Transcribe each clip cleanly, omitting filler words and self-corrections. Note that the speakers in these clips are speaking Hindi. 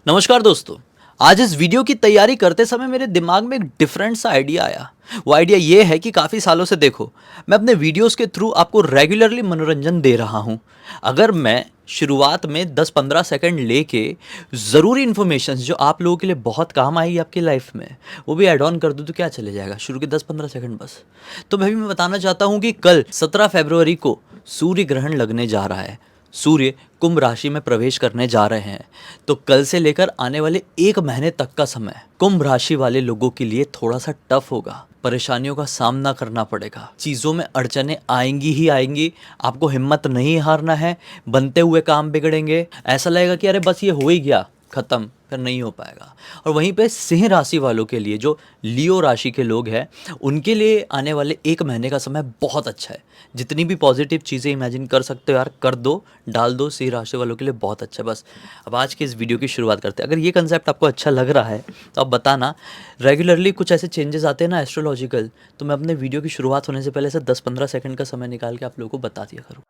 नमस्कार दोस्तों। आज इस वीडियो की तैयारी करते समय मेरे दिमाग में एक डिफरेंट सा आइडिया आया। वो आइडिया ये है कि काफ़ी सालों से देखो, मैं अपने वीडियोस के थ्रू आपको रेगुलरली मनोरंजन दे रहा हूँ। अगर मैं शुरुआत में 10-15 सेकंड लेके ज़रूरी इन्फॉर्मेशन जो आप लोगों के लिए बहुत काम आएगी आपकी लाइफ में, वो भी ऐड ऑन कर दूँ तो क्या चले जाएगा, शुरू के 10-15 सेकंड बस। तो मैं बताना चाहता हूँ कि कल 17 फरवरी को सूर्य ग्रहण लगने जा रहा है। सूर्य कुंभ राशि में प्रवेश करने जा रहे हैं। तो कल से लेकर आने वाले 1 महीने तक का समय कुंभ राशि वाले लोगों के लिए थोड़ा सा टफ होगा। परेशानियों का सामना करना पड़ेगा, चीज़ों में अड़चनें आएंगी ही आएंगी। आपको हिम्मत नहीं हारना है। बनते हुए काम बिगड़ेंगे, ऐसा लगेगा कि अरे बस ये हो ही गया, खत्म, फिर नहीं हो पाएगा। और वहीं पे सिंह राशि वालों के लिए, जो लियो राशि के लोग हैं, उनके लिए आने वाले 1 महीने का समय बहुत अच्छा है। जितनी भी पॉजिटिव चीज़ें इमेजिन कर सकते हो यार, कर दो, डाल दो। सिंह राशि वालों के लिए बहुत अच्छा है। बस अब आज की इस वीडियो की शुरुआत करते हैं। अगर ये कंसेप्ट आपको अच्छा लग रहा है तो आप बताना। रेगुलरली कुछ ऐसे चेंजेस आते हैं ना एस्ट्रोलॉजिकल, तो मैं अपने वीडियो की शुरुआत होने से पहले से 10-15 सेकंड का समय निकाल के आप लोगों को बता दिया करूँ।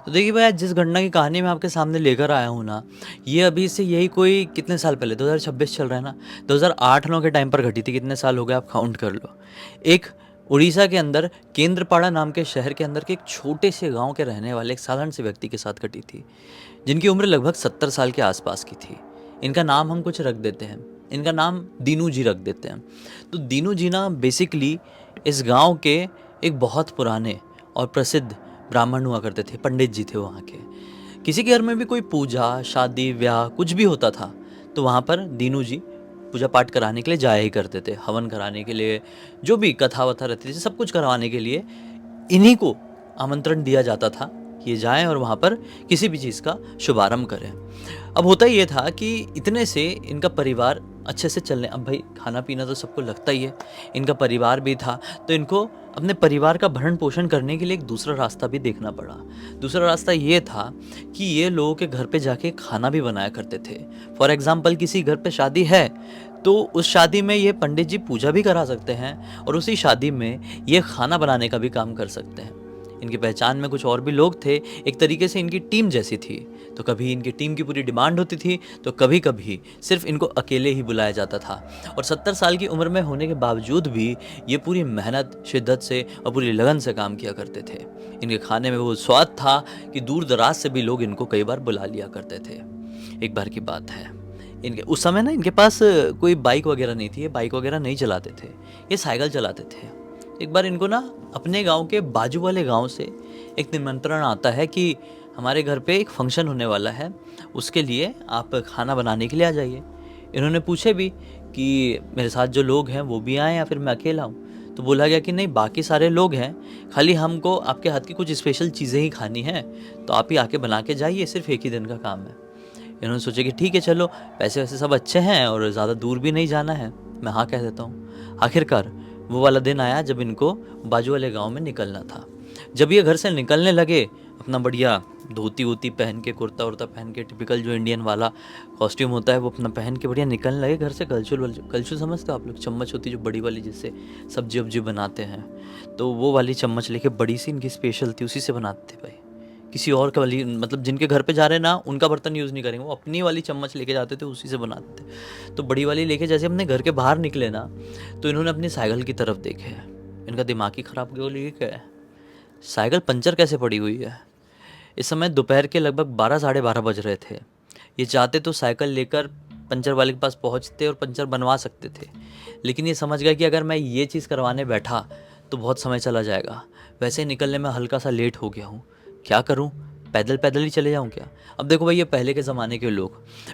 तो देखिए भाई, आज जिस घटना की कहानी मैं आपके सामने लेकर आया हूँ ना, ये अभी से यही कोई कितने साल पहले, 2026 चल रहा है ना, 2008-9 के टाइम पर घटी थी। कितने साल हो गए आप काउंट कर लो। एक उड़ीसा के अंदर केंद्रपाड़ा नाम के शहर के अंदर के एक छोटे से गांव के रहने वाले एक साधारण से व्यक्ति के साथ घटी थी, जिनकी उम्र लगभग 70 साल के आसपास की थी। इनका नाम हम कुछ रख देते हैं, इनका नाम दीनू जी रख देते हैं। तो दीनू जी ना बेसिकली इस गांव के एक बहुत पुराने और प्रसिद्ध ब्राह्मण हुआ करते थे, पंडित जी थे वहाँ के। किसी के घर में भी कोई पूजा, शादी, ब्याह कुछ भी होता था तो वहाँ पर दीनू जी पूजा पाठ कराने के लिए जाया ही करते थे। हवन कराने के लिए, जो भी कथा वथा रहती थी, सब कुछ करवाने के लिए इन्हीं को आमंत्रण दिया जाता था कि ये जाएं और वहाँ पर किसी भी चीज़ का शुभारंभ करें। अब होता ये था कि इतने से इनका परिवार अच्छे से चलने, अब भाई खाना पीना तो सबको लगता ही है, इनका परिवार भी था, तो इनको अपने परिवार का भरण पोषण करने के लिए एक दूसरा रास्ता भी देखना पड़ा। दूसरा रास्ता ये था कि ये लोगों के घर पे जाके खाना भी बनाया करते थे। फॉर एग्जाम्पल, किसी घर पे शादी है तो उस शादी में ये पंडित जी पूजा भी करा सकते हैं और उसी शादी में ये खाना बनाने का भी काम कर सकते हैं। इनकी पहचान में कुछ और भी लोग थे, एक तरीके से इनकी टीम जैसी थी। तो कभी इनकी टीम की पूरी डिमांड होती थी तो कभी कभी सिर्फ इनको अकेले ही बुलाया जाता था। और 70 साल की उम्र में होने के बावजूद भी ये पूरी मेहनत, शिद्दत से और पूरी लगन से काम किया करते थे। इनके खाने में वो स्वाद था कि दूर दराज से भी लोग इनको कई बार बुला लिया करते थे। एक बार की बात है, इनके उस समय ना इनके पास कोई बाइक वगैरह नहीं थी, ये बाइक वगैरह नहीं चलाते थे, ये साइकिल चलाते थे। एक बार इनको ना अपने गांव के बाजू वाले गांव से एक निमंत्रण आता है कि हमारे घर पे एक फंक्शन होने वाला है, उसके लिए आप खाना बनाने के लिए आ जाइए। इन्होंने पूछे भी कि मेरे साथ जो लोग हैं वो भी आएँ या फिर मैं अकेला हूँ। तो बोला गया कि नहीं, बाकी सारे लोग हैं, खाली हमको आपके हाथ की कुछ स्पेशल चीज़ें ही खानी हैं, तो आप ही आके बना के जाइए, सिर्फ एक ही दिन का काम है। इन्होंने सोचा कि ठीक है, चलो, पैसे वैसे सब अच्छे हैं और ज़्यादा दूर भी नहीं जाना है, मैं हाँ कह देता हूँ। आखिरकार वो वाला दिन आया जब इनको बाजू वाले गांव में निकलना था। जब ये घर से निकलने लगे, अपना बढ़िया धोती वोती पहन के, कुर्ता उर्ता पहन के, टिपिकल जो इंडियन वाला कॉस्ट्यूम होता है वो अपना पहन के बढ़िया निकलने लगे घर से। कलछुल कलछुल समझते हो आप लोग, चम्मच होती है जो बड़ी वाली, जिससे सब्जी वब्जी बनाते हैं, तो वो वाली चम्मच लेके, बड़ी सी इनकी स्पेशल थी, उसी से बनाते थे भाई। किसी और का वाली, मतलब जिनके घर पे जा रहे हैं ना, उनका बर्तन यूज़ नहीं करेंगे, वो अपनी वाली चम्मच लेके जाते थे, उसी से बनाते थे। तो बड़ी वाली लेके जैसे अपने घर के बाहर निकले ना, तो इन्होंने अपनी साइकिल की तरफ देखे। इनका दिमाग ही ख़राब हो गया, क्या है, साइकिल पंचर कैसे पड़ी हुई है। इस समय दोपहर के लगभग 12 साढ़े 12 बज रहे थे। ये चाहते तो साइकिल लेकर पंचर वाले के पास पहुंचते और पंचर बनवा सकते थे, लेकिन ये समझ गया कि अगर मैं ये चीज़ करवाने बैठा तो बहुत समय चला जाएगा। वैसे ही निकलने में हल्का सा लेट हो गया हूँ, क्या करूँ, पैदल पैदल ही चले जाऊँ क्या। अब देखो भाई, ये पहले के ज़माने के लोग,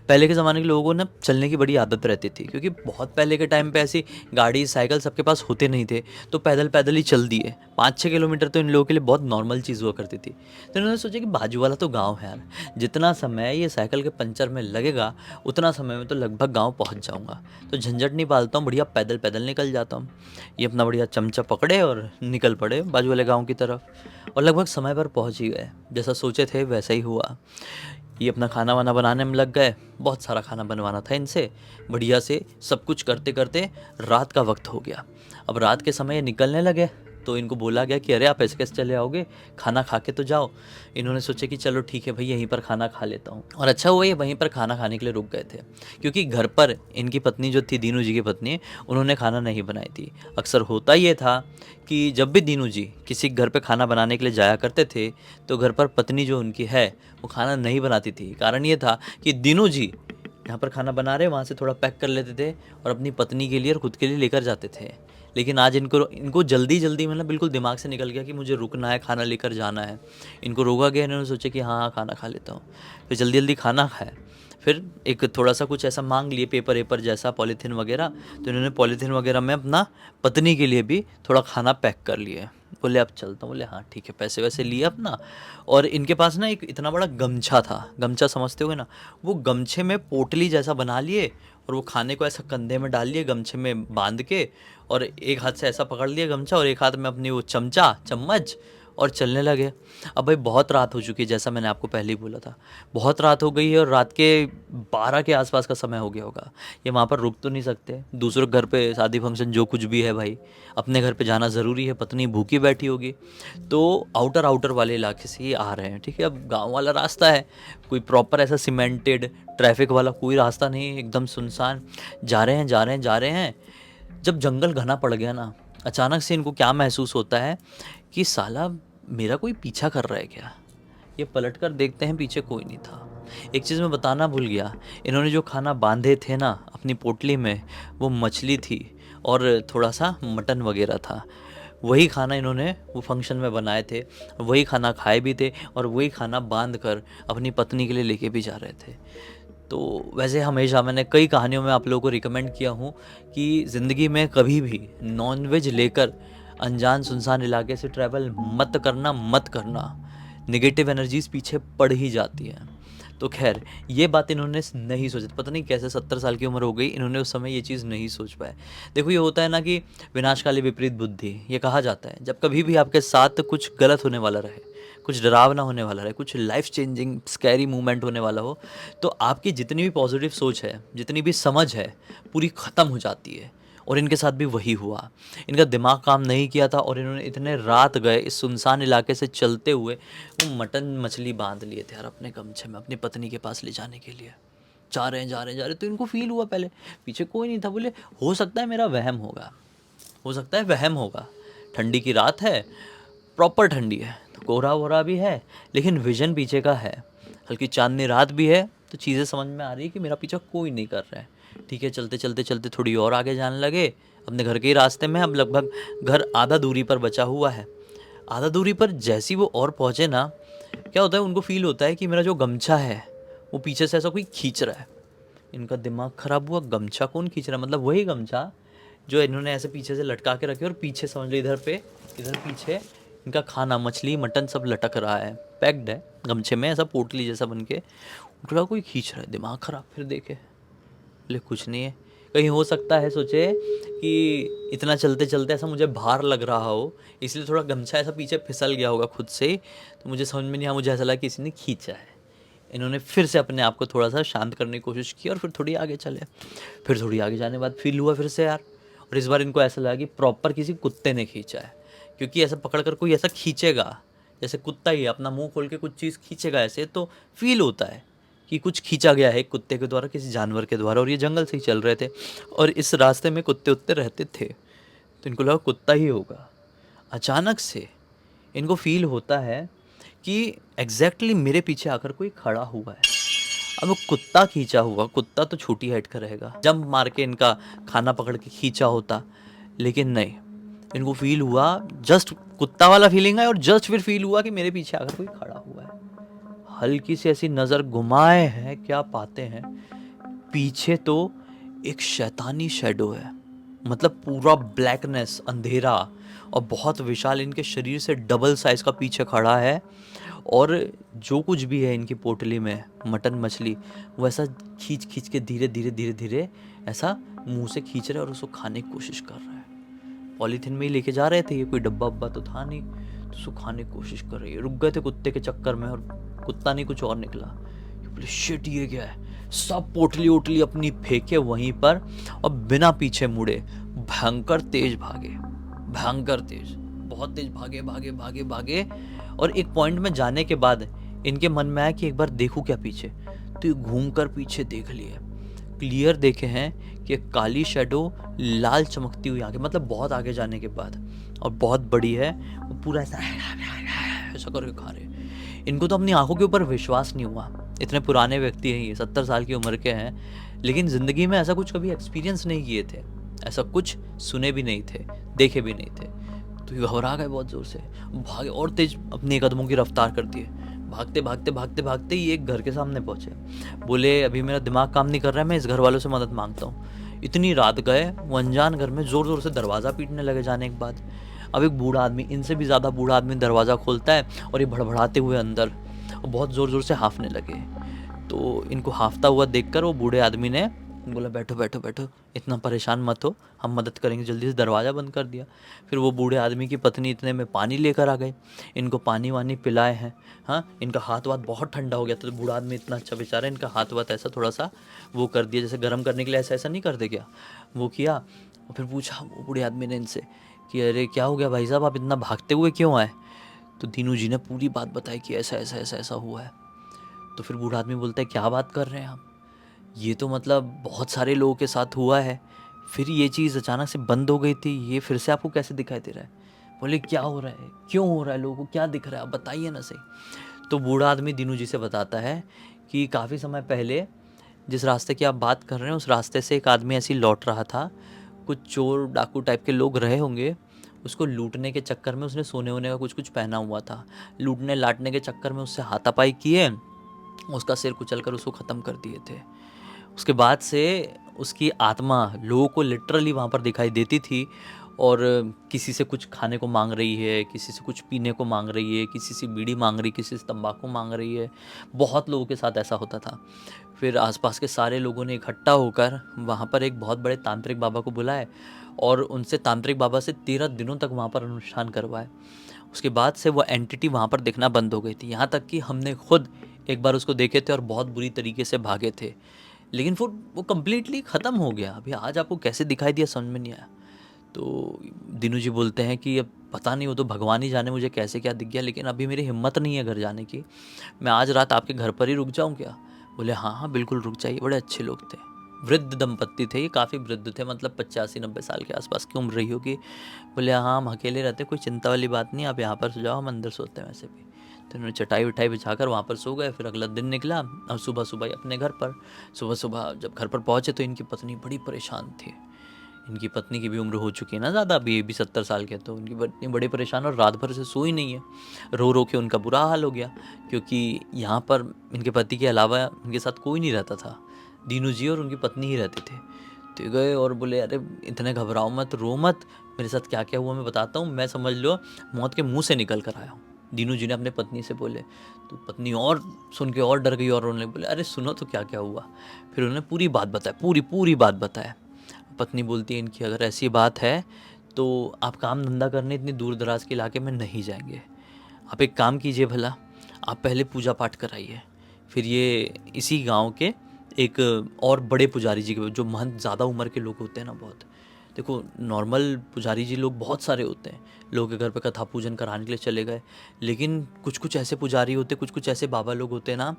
पहले के ज़माने के लोगों को ना चलने की बड़ी आदत रहती थी, क्योंकि बहुत पहले के टाइम पे ऐसी गाड़ी साइकिल सबके पास होते नहीं थे, तो पैदल पैदल ही चल दिए। 5-6 किलोमीटर तो इन लोगों के लिए बहुत नॉर्मल चीज़ हुआ करती थी। तो इन्होंने सोचा कि बाजू वाला तो गाँव है यार, जितना समय ये साइकिल के पंचर में लगेगा उतना समय में तो लगभग गाँव पहुँच जाऊँगा, तो झंझट नहीं पालता हूँ, बढ़िया पैदल पैदल निकल जाता हूँ। ये अपना बढ़िया चमचा पकड़े और निकल पड़े बाजू वाले गाँव की तरफ, और लगभग समय पर पहुँच ही गए। जैसा सोचे थे वैसा ही हुआ। ये अपना खाना वाना बनाने में लग गए, बहुत सारा खाना बनवाना था इनसे। बढ़िया से सब कुछ करते करते रात का वक्त हो गया। अब रात के समय ये निकलने लगे तो इनको बोला गया कि अरे आप ऐसे कैसे चले आओगे, खाना खा के तो जाओ। इन्होंने सोचा कि चलो ठीक है भाई, यहीं पर खाना खा लेता हूँ। और अच्छा हुआ ये वहीं पर खाना खाने के लिए रुक गए थे, क्योंकि घर पर इनकी पत्नी जो थी, दीनू जी की पत्नी, उन्होंने खाना नहीं बनाई थी। अक्सर होता ये था कि जब भी दीनू जी किसी घर पे खाना बनाने के लिए जाया करते थे, तो घर पर पत्नी जो उनकी है वो खाना नहीं बनाती थी। कारण ये था कि दीनू जी यहाँ पर खाना बना रहे, वहाँ से थोड़ा पैक कर लेते थे और अपनी पत्नी के लिए और खुद के लिए लेकर जाते थे। लेकिन आज इनको जल्दी जल्दी मतलब बिल्कुल दिमाग से निकल गया कि मुझे रुकना है, खाना लेकर जाना है। इनको रोका गया, इन्होंने सोचा कि हाँ हाँ खाना खा लेता हूँ। फिर जल्दी जल्दी खाना खाया, फिर एक थोड़ा सा कुछ ऐसा मांग लिए, पेपर वेपर जैसा, पॉलीथीन वगैरह। तो इन्होंने पॉलीथीन वगैरह में अपना पत्नी के लिए भी थोड़ा खाना पैक कर लिए। बोले अब चलता हूँ। बोले हाँ ठीक है, पैसे वैसे लिए अपना। और इनके पास ना एक इतना बड़ा गमछा था, गमछा समझते होगे ना, वो गमछे में पोटली जैसा बना लिए और वो खाने को ऐसा कंधे में डाल लिए, गमछे में बांध के, और एक हाथ से ऐसा पकड़ लिया गमछा और एक हाथ में अपनी वो चम्मच, और चलने लगे। अब भाई बहुत रात हो चुकी है, जैसा मैंने आपको पहले ही बोला था, बहुत रात हो गई है और रात के 12 के आसपास का समय हो गया होगा। ये वहाँ पर रुक तो नहीं सकते, दूसरों घर पे शादी फंक्शन जो कुछ भी है भाई, अपने घर पे जाना ज़रूरी है। पत्नी भूखी बैठी होगी, तो आउटर वाले इलाके से ये आ रहे हैं। ठीक है, अब गाँव वाला रास्ता है, कोई प्रॉपर ऐसा सीमेंटेड ट्रैफिक वाला कोई रास्ता नहीं, एकदम सुनसान। जा रहे हैं। जब जंगल घना पड़ गया ना, अचानक से इनको क्या महसूस होता है कि साला मेरा कोई पीछा कर रहा है क्या। ये पलट कर देखते हैं, पीछे कोई नहीं था। एक चीज़ मैं बताना भूल गया, इन्होंने जो खाना बांधे थे ना अपनी पोटली में, वो मछली थी और थोड़ा सा मटन वगैरह था। वही खाना इन्होंने वो फंक्शन में बनाए थे, वही खाना खाए भी थे और वही खाना बांध कर अपनी पत्नी के लिए लेके भी जा रहे थे। तो वैसे हमेशा मैंने कई कहानियों में आप लोगों को रिकमेंड किया हूँ कि ज़िंदगी में कभी भी नॉनवेज लेकर अनजान सुनसान इलाके से ट्रैवल मत करना। नेगेटिव एनर्जीज पीछे पड़ ही जाती है। तो खैर ये बात इन्होंने नहीं सोची, पता नहीं कैसे 70 साल की उम्र हो गई, इन्होंने उस समय ये चीज़ नहीं सोच पाए। देखो ये होता है ना कि विनाशकाली विपरीत बुद्धि, ये कहा जाता है जब कभी भी आपके साथ कुछ गलत होने वाला रहे, कुछ डरावना होने वाला रहे, कुछ लाइफ चेंजिंग स्कैरी मूवमेंट होने वाला हो, तो आपकी जितनी भी पॉजिटिव सोच है, जितनी भी समझ है, पूरी ख़त्म हो जाती है। और इनके साथ भी वही हुआ। इनका दिमाग काम नहीं किया था और इन्होंने इतने रात गए इस सुनसान इलाके से चलते हुए वो मटन मछली बांध लिए थे यार अपने गमछे में, अपनी पत्नी के पास ले जाने के लिए। जा रहे हैं तो इनको फील हुआ, पहले पीछे कोई नहीं था। बोले हो सकता है मेरा वहम होगा, हो सकता है वहम होगा। ठंडी की रात है, प्रॉपर ठंडी है, तो कोहरा वोहरा भी है, लेकिन विजन पीछे का है, हल्की चांदनी रात भी है, तो चीज़ें समझ में आ रही है कि मेरा पीछा कोई नहीं कर रहा है। ठीक है, चलते थोड़ी और आगे जाने लगे, अपने घर के ही रास्ते में। अब लगभग घर आधा दूरी पर बचा हुआ है। आधा दूरी पर जैसी वो और पहुँचे ना, क्या होता है उनको फील होता है कि मेरा जो गमछा है वो पीछे से ऐसा कोई खींच रहा है। इनका दिमाग ख़राब हुआ, गमछा कौन खींच रहा है, मतलब वही गमछा जो इन्होंने ऐसे पीछे से लटका के रखे और पीछे समझ लो इधर पीछे इनका खाना, मछली मटन सब लटक रहा है, पैक्ड है गमछे में, ऐसा पोटली जैसा बन के। उनका कोई खींच रहा है, दिमाग ख़राब। फिर देखे बोले कुछ नहीं है, कहीं हो सकता है सोचे कि इतना चलते चलते ऐसा मुझे भार लग रहा हो, इसलिए थोड़ा गमछा ऐसा पीछे फिसल गया होगा खुद से, तो मुझे समझ में नहीं आया, मुझे ऐसा लगा कि किसी ने खींचा है। इन्होंने फिर से अपने आप को थोड़ा सा शांत करने की कोशिश की और फिर थोड़ी आगे चले। फिर थोड़ी आगे जाने के बाद फील हुआ फिर से यार, और इस बार इनको ऐसा लगा कि प्रॉपर किसी कुत्ते ने खींचा है, क्योंकि ऐसा पकड़ कर कोई ऐसा खींचेगा जैसे कुत्ता ही अपना मुंह खोल के कुछ चीज़ खींचेगा, ऐसे तो फील होता है कि कुछ खींचा गया है कुत्ते के द्वारा, किसी जानवर के द्वारा। और ये जंगल से ही चल रहे थे और इस रास्ते में कुत्ते उत्ते रहते थे, तो इनको लगा कुत्ता ही होगा। अचानक से इनको फील होता है कि एग्जैक्टली मेरे पीछे आकर कोई खड़ा हुआ है। अब कुत्ता खींचा हुआ, कुत्ता तो छोटी हाइट का रहेगा, जंप मार के इनका खाना पकड़ के खींचा होता, लेकिन नहीं, इनको फील हुआ, जस्ट कुत्ता वाला फीलिंग है और जस्ट फिर फील हुआ कि मेरे पीछे आकर कोई खड़ा हुआ है। हल्की सी ऐसी नज़र घुमाए हैं, क्या पाते हैं पीछे तो एक शैतानी शेडो है, मतलब पूरा ब्लैकनेस, अंधेरा, और बहुत विशाल, इनके शरीर से डबल साइज का पीछे खड़ा है। और जो कुछ भी है इनकी पोटली में, मटन मछली, वो ऐसा खींच के धीरे ऐसा मुंह से खींच रहे और उसको खाने की कोशिश कर रहा है। पॉलीथीन में ही लेके जा रहे थे, ये कोई डब्बा वब्बा तो था नहीं, तो उसको खाने की कोशिश कर रही है। रुक गए थे कुत्ते के चक्कर में और कुत्ता नहीं कुछ और निकला। बोले शिट ये क्या है, सब पोटली ओटली अपनी फेंके वहीं पर और बिना पीछे मुड़े भयंकर तेज भागे, भयंकर तेज, बहुत तेज भागे भागे भागे भागे, और एक पॉइंट में जाने के बाद इनके मन में आया कि एक बार देखूं क्या पीछे। तो ये घूम कर पीछे देख लिए, क्लियर देखे हैं कि एक काली शेडो लाल चमकती हुई आगे, मतलब बहुत आगे जाने के बाद, और बहुत बड़ी है। वो पूरा ऐसा ऐसा करके खा रहे। इनको तो अपनी आंखों के ऊपर विश्वास नहीं हुआ। इतने पुराने व्यक्ति हैं, ये 70 साल की उम्र के हैं, लेकिन ज़िंदगी में ऐसा कुछ कभी एक्सपीरियंस नहीं किए थे, ऐसा कुछ सुने भी नहीं थे, देखे भी नहीं थे। तो ये घबरा गए बहुत ज़ोर से, भागे और तेज अपने कदमों की रफ्तार कर दिए। भागते भागते भागते भागते ये एक घर के सामने पहुंचे। बोले अभी मेरा दिमाग काम नहीं कर रहा है, मैं इस घर वालों से मदद मांगता हूँ। इतनी रात गए, वो अनजान घर में ज़ोर ज़ोर से दरवाज़ा पीटने लगे जाने के बाद। अब एक बूढ़ा आदमी, इनसे भी ज़्यादा बूढ़ा आदमी दरवाज़ा खोलता है, और ये भड़बड़ाते हुए अंदर और बहुत ज़ोर ज़ोर से हाँफने लगे। तो इनको हाँफता हुआ देखकर वो बूढ़े आदमी ने बोला बैठो बैठो बैठो, इतना परेशान मत हो, हम मदद करेंगे। जल्दी से दरवाज़ा बंद कर दिया। फिर वो बूढ़े आदमी की पत्नी इतने में पानी लेकर आ गई, इनको पानी वानी पिलाए हैं। हाँ, इनका हाथ वाथ बहुत ठंडा हो गया था, तो बूढ़ा आदमी इतना अच्छा बेचारा, इनका हाथ वाथ ऐसा थोड़ा सा वो कर दिया, जैसे गर्म करने के लिए ऐसा ऐसा नहीं कर दे क्या, वो किया। और फिर पूछा वो बूढ़े आदमी ने इनसे कि अरे क्या हो गया भाई साहब, आप इतना भागते हुए क्यों आए? तो दीनू जी ने पूरी बात बताई कि ऐसा ऐसा ऐसा ऐसा हुआ है। तो फिर बूढ़ा आदमी बोलता है क्या बात कर रहे हैं आप, ये तो मतलब बहुत सारे लोगों के साथ हुआ है, फिर ये चीज़ अचानक से बंद हो गई थी, ये फिर से आपको कैसे दिखाई दे रहा है? बोले क्या हो रहा है, क्यों हो रहा है, लोगों को क्या दिख रहा है, आप बताइए ना सही। तो बूढ़ा आदमी दीनू जी से बताता है कि काफ़ी समय पहले जिस रास्ते की आप बात कर रहे हैं, उस रास्ते से एक आदमी ऐसे ही लौट रहा था। कुछ चोर डाकू टाइप के लोग रहे होंगे, उसको लूटने के चक्कर में, उसने सोने वोने का कुछ कुछ पहना हुआ था, लूटने लाटने के चक्कर में उससे हाथापाई किए, उसका सिर कुचल कर उसको ख़त्म कर दिए थे। उसके बाद से उसकी आत्मा लोगों को लिटरली वहाँ पर दिखाई देती थी, और किसी से कुछ खाने को मांग रही है, किसी से कुछ पीने को मांग रही है, किसी से बीड़ी मांग रही है, किसी से तंबाकू मांग रही है। बहुत लोगों के साथ ऐसा होता था। फिर आसपास के सारे लोगों ने इकट्ठा होकर वहाँ पर एक बहुत बड़े तांत्रिक बाबा को बुलाए, और उनसे तांत्रिक बाबा से 13 दिनों तक वहाँ पर अनुष्ठान करवाए। उसके बाद से वो एंटिटी वहाँ पर दिखना बंद हो गई थी, यहाँ तक कि हमने खुद एक बार उसको देखे थे और बहुत बुरी तरीके से भागे थे, लेकिन फिर वो कम्प्लीटली ख़त्म हो गया। अभी आज आपको कैसे दिखाई दिया समझ में नहीं आया। तो दीनू जी बोलते हैं कि अब पता नहीं, वो तो भगवान ही जाने मुझे कैसे क्या दिख गया, लेकिन अभी मेरी हिम्मत नहीं है घर जाने की। मैं आज रात आपके घर पर ही रुक जाऊँ क्या? बोले हाँ हाँ बिल्कुल रुक जाइए। बड़े अच्छे लोग थे, वृद्ध दंपत्ति थे, ये काफ़ी वृद्ध थे, मतलब 85-90 साल के आसपास की उम्र रही होगी। बोले हाँ हम अकेले रहते, कोई चिंता वाली बात नहीं, आप यहाँ पर सो जाओ, हम अंदर सोते हैं वैसे भी। तो उन्होंने चटाई वटाई बिछाकर वहाँ पर सो गए। फिर अगला दिन निकला, और सुबह सुबह ही अपने घर पर। सुबह सुबह जब घर पर पहुँचे तो इनकी पत्नी बड़ी परेशान थी। इनकी पत्नी की भी उम्र हो चुकी है ना ज़्यादा, अभी ये भी 70 साल के, तो उनकी पत्नी बड़ी परेशान, और रात भर से सोई नहीं है। रो रो के उनका बुरा हाल हो गया, क्योंकि यहाँ पर इनके पति के अलावा इनके साथ कोई नहीं रहता था, दीनू जी और उनकी पत्नी ही रहते थे। तो ये गए और बोले अरे इतने घबराओ मत, रो मत, मेरे साथ क्या क्या हुआ मैं बताता हूँ, मैं समझ लो मौत के मुँह से निकल कर आया हूँ। दीनू जी ने अपने पत्नी से बोले। तो पत्नी और सुन के और डर गई और रोने, बोले अरे सुनो तो क्या क्या हुआ। फिर उन्होंने पूरी बात बताया, पूरी पूरी बात बताया। पत्नी बोलती है इनकी अगर ऐसी बात है तो आप काम धंधा करने इतनी दूर दराज के इलाके में नहीं जाएंगे। आप एक काम कीजिए भला, आप पहले पूजा पाठ कराइए, फिर ये इसी गांव के एक और बड़े पुजारी जी के, जो महंत ज़्यादा उम्र के लोग होते हैं ना बहुत, देखो नॉर्मल पुजारी जी लोग बहुत सारे होते हैं, लोगों के घर पे कथा पूजन कराने के लिए चले गए, लेकिन कुछ कुछ ऐसे पुजारी होते, कुछ कुछ ऐसे बाबा लोग होते हैं ना,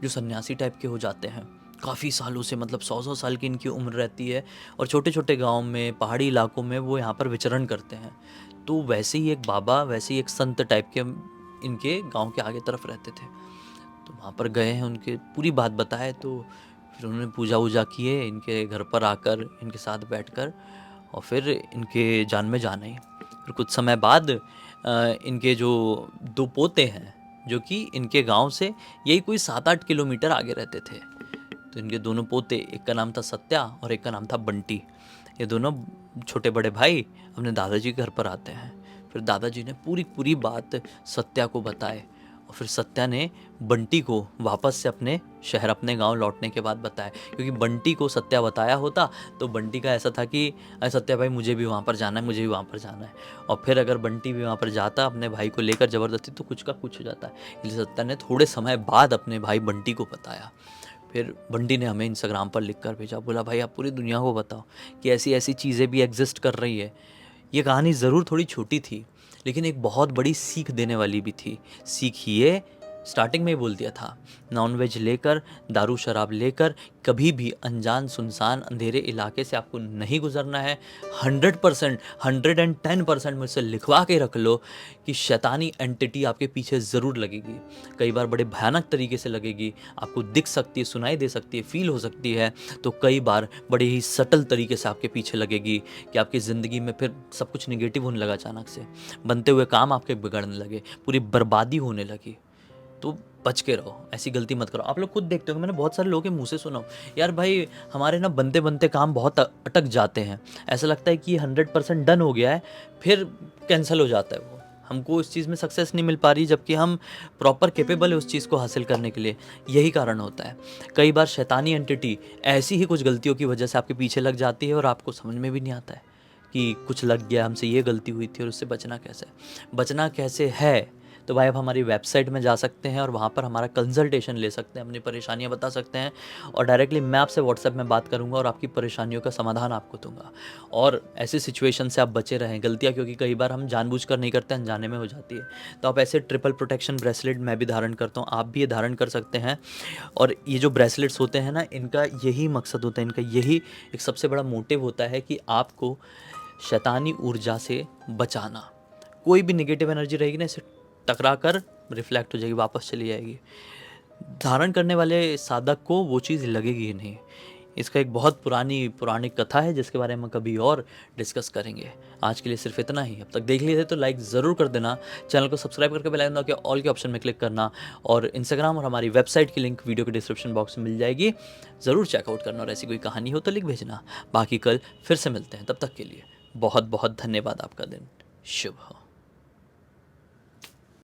जो सन्यासी टाइप के हो जाते हैं, काफ़ी सालों से, मतलब 100-100 साल की इनकी उम्र रहती है, और छोटे छोटे गाँव में, पहाड़ी इलाकों में वो यहाँ पर विचरण करते हैं। तो वैसे ही एक बाबा, वैसे ही एक संत टाइप के इनके गांव के आगे तरफ रहते थे। तो वहाँ पर गए हैं, उनके पूरी बात बताए, तो फिर उन्होंने पूजा वूजा किए, इनके घर पर आकर इनके साथ बैठकर, और फिर इनके जान में जान आई। फिर कुछ समय बाद इनके जो 2 पोते हैं, जो कि इनके गांव से यही कोई 7-8 किलोमीटर आगे रहते थे, तो इनके दोनों पोते, एक का नाम था सत्या और एक का नाम था बंटी, ये दोनों छोटे बड़े भाई अपने दादाजी के घर पर आते हैं। फिर दादाजी ने पूरी पूरी बात सत्या को बताए, और फिर सत्या ने बंटी को वापस से अपने शहर, अपने गांव लौटने के बाद बताया, क्योंकि बंटी को सत्या बताया होता तो बंटी का ऐसा था कि अरे सत्या भाई मुझे भी वहाँ पर जाना है, मुझे भी वहाँ पर जाना है, और फिर अगर बंटी भी वहाँ पर जाता अपने भाई को लेकर ज़बरदस्ती, तो कुछ का कुछ हो जाता है। इसलिए सत्या ने थोड़े समय बाद अपने भाई बंटी को बताया। फिर बंटी ने हमें इंस्टाग्राम पर लिख कर भेजा, बोला भाई आप पूरी दुनिया को बताओ कि ऐसी ऐसी चीज़ें भी एग्जिस्ट कर रही है। ये कहानी ज़रूर थोड़ी छोटी थी, लेकिन एक बहुत बड़ी सीख देने वाली भी थी। सीख ये स्टार्टिंग में ही बोल दिया था, नॉनवेज लेकर, दारू शराब लेकर कभी भी अनजान सुनसान अंधेरे इलाके से आपको नहीं गुजरना है। 100%, 110% मुझसे लिखवा के रख लो कि शैतानी एंटिटी आपके पीछे ज़रूर लगेगी। कई बार बड़े भयानक तरीके से लगेगी, आपको दिख सकती है, सुनाई दे सकती है, फील हो सकती है। तो कई बार बड़े ही सटल तरीके से आपके पीछे लगेगी कि आपकी ज़िंदगी में फिर सब कुछ निगेटिव होने लगा, अचानक से बनते हुए काम आपके बिगड़ने लगे, पूरी बर्बादी होने लगी। तो बच के रहो, ऐसी गलती मत करो। आप लोग खुद देखते हो, मैंने बहुत सारे लोगों के मुंह से सुना हो, यार भाई हमारे ना बनते बनते काम बहुत अटक जाते हैं, ऐसा लगता है कि 100% डन हो गया है, फिर कैंसिल हो जाता है वो, हमको इस चीज़ में सक्सेस नहीं मिल पा रही, जबकि हम प्रॉपर कैपेबल है उस चीज़ को हासिल करने के लिए। यही कारण होता है। कई बार शैतानी एंटिटी ऐसी ही कुछ गलतियों की वजह से आपके पीछे लग जाती है और आपको समझ में भी नहीं आता है कि कुछ लग गया, हमसे ये गलती हुई थी और उससे बचना कैसे है। तो भाई आप हमारी वेबसाइट में जा सकते हैं और वहाँ पर हमारा कंसल्टेशन ले सकते हैं, अपनी परेशानियाँ बता सकते हैं और डायरेक्टली मैं आपसे व्हाट्सएप में बात करूँगा और आपकी परेशानियों का समाधान आपको दूंगा। और ऐसी सिचुएशन से आप बचे रहें, गलतियाँ क्योंकि कई बार हम जानबूझकर नहीं करते, अनजाने में हो जाती है। तो आप ऐसे ट्रिपल प्रोटेक्शन ब्रेसलेट मैं भी धारण करता हूँ, आप भी ये धारण कर सकते हैं। और ये जो ब्रेसलेट्स होते हैं ना, इनका यही मकसद होता है, इनका यही एक सबसे बड़ा मोटिव होता है कि आपको शैतानी ऊर्जा से बचाना। कोई भी नेगेटिव एनर्जी रहेगी ना, इसे टकरा कर रिफ्लेक्ट हो जाएगी, वापस चली जाएगी। धारण करने वाले साधक को वो चीज़ लगेगी ही नहीं। इसका एक बहुत पुरानी पौराणिक कथा है जिसके बारे में कभी और डिस्कस करेंगे। आज के लिए सिर्फ इतना ही। अब तक देख लिए थे तो लाइक ज़रूर कर देना, चैनल को सब्सक्राइब करके बेल आइकन दबा के ऑल के ऑप्शन में क्लिक करना, और इंस्टाग्राम और हमारी वेबसाइट की लिंक वीडियो के डिस्क्रिप्शन बॉक्स में मिल जाएगी, ज़रूर चेकआउट करना। और ऐसी कोई कहानी हो तो लिख भेजना। बाकी कल फिर से मिलते हैं, तब तक के लिए बहुत बहुत धन्यवाद। आपका दिन शुभ हो।